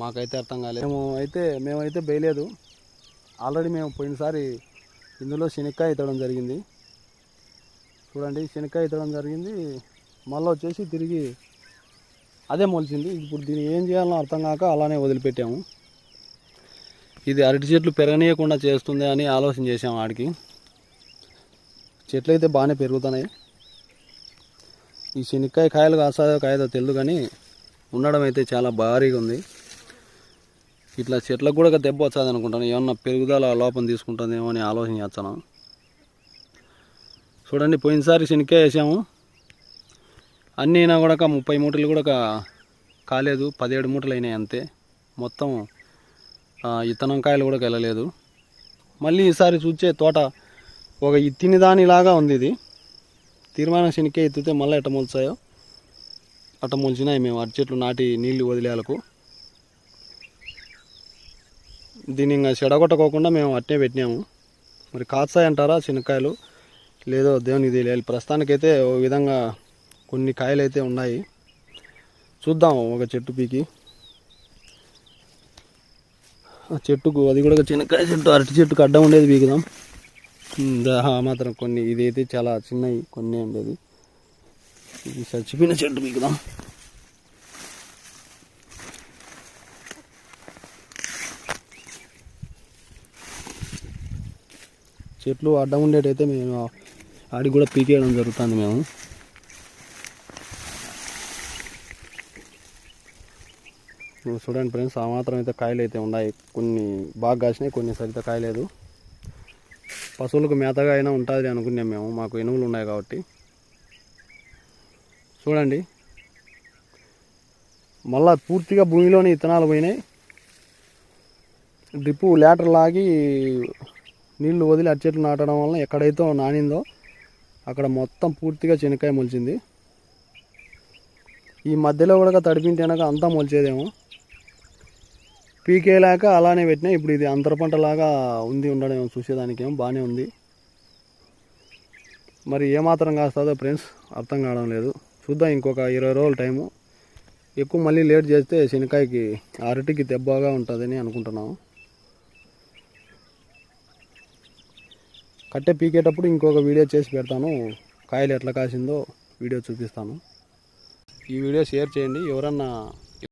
మాకైతే అర్థం కాలేదు. మేమైతే వేయలేదు. ఆల్రెడీ మేము పోయినసారి ఇందులో శనక్కాయ ఎత్తడం జరిగింది. చూడండి, శనక్కాయ ఎత్తడం జరిగింది. మళ్ళీ వచ్చేసి తిరిగి అదే మొలిచింది. ఇప్పుడు దీన్ని ఏం చేయాలో అర్థం కాక అలానే వదిలిపెట్టాము. ఇది అరటి చెట్లు పెరగనీయకుండా చేస్తుంది అని ఆలోచన చేసాము. ఆడికి చెట్లు అయితే బాగానే పెరుగుతున్నాయి. ఈ శనక్కాయ కాయలు కాసాదో కాయదో తెలియదు, కానీ ఉండడం అయితే చాలా భారీగా ఉంది. ఇట్లా చెట్లకు కూడా దెబ్బ వచ్చాది అనుకుంటాను. ఏమన్నా పెరుగుదల లోపం తీసుకుంటుందేమో అని ఆలోచన చేస్తాను. చూడండి, పోయినసారి శనక్కాయ వేసాము. అన్నీ అయినా కూడా 30 మూటలు కూడా కాలేదు. 17 మూటలు అయినాయి అంతే. మొత్తం ఇత్తనం కాయలు కూడా వెళ్ళలేదు. మళ్ళీ ఈసారి చూచే తోట ఒక ఇత్తిని దానిలాగా ఉంది. ఇది తీర్మానం శనక్కాయ ఎత్తితే మళ్ళీ ఎట్ట మొలుస్తాయో అట్ట మొలిచినాయి. మేము అరటి చెట్లు నాటి నీళ్లు వదిలేలకు దీన్ని ఇంకా చెడగొట్టకోకుండా మేము అట్టే పెట్టినాము. మరి కాస్తాయి అంటారా శనక్కాయలు, లేదో దేవునికి తెలియాలి. ప్రస్తుతానికైతే ఓ విధంగా కొన్ని కాయలు అయితే ఉన్నాయి. చూద్దాం. ఒక చెట్టు పీకి చెట్టుకు, అది కూడా శనక్కాయ చెట్టు, అరటి చెట్టుకు అడ్డం ఉండేది పీకుదాం. మాత్రం కొన్ని, ఇదైతే చాలా చిన్నవి కొన్ని ఉండేది. ఇది చచ్చిపోయిన చెట్టు పీకుదాం. చెట్లు అడ్డం ఉండేటైతే మేము ఆడికి కూడా పీకేయడం జరుగుతుంది. మేము చూడండి ఫ్రెండ్స్, ఆ మాత్రం అయితే కాయలు అయితే ఉన్నాయి. కొన్ని బాగా కాసినాయి, కొన్ని సరిత కాయలేదు. పశువులకు మేతగా అయినా ఉంటుంది అనుకున్నాం మేము. మాకు ఎనుములు ఉన్నాయి కాబట్టి. చూడండి, మళ్ళా పూర్తిగా భూమిలోని ఇత్తనాలు పోయినాయి. డ్రిప్పు లేటర్ లాగి నీళ్లు వదిలి అరటి చెట్లు నాటడం వల్ల ఎక్కడైతే నానిందో అక్కడ మొత్తం పూర్తిగా శనక్కాయ మొలిచింది. ఈ మధ్యలో కూడా తడిపింటేనాక అంతా మొలిచేదేమో. పీకేలాక అలానే పెట్టినా. ఇప్పుడు ఇది అంతర పంటలాగా ఉంది. ఉండడం చూసేదానికేమో బాగానే ఉంది. మరి ఏమాత్రం కాస్తుందో ఫ్రెండ్స్ అర్థం కావడం లేదు. చూద్దాం, ఇంకొక 20 రోజుల టైము. ఎక్కువ మళ్ళీ లేట్ చేస్తే శనక్కాయకి, అరటికి దెబ్బగా ఉంటుందని అనుకుంటున్నాము. కట్టె పీకేటప్పుడు ఇంకొక వీడియో చేసి పెడతాను. కాయలు ఎట్లా కాసిందో వీడియో చూపిస్తాను. ఈ వీడియో షేర్ చేయండి. ఎవరన్నా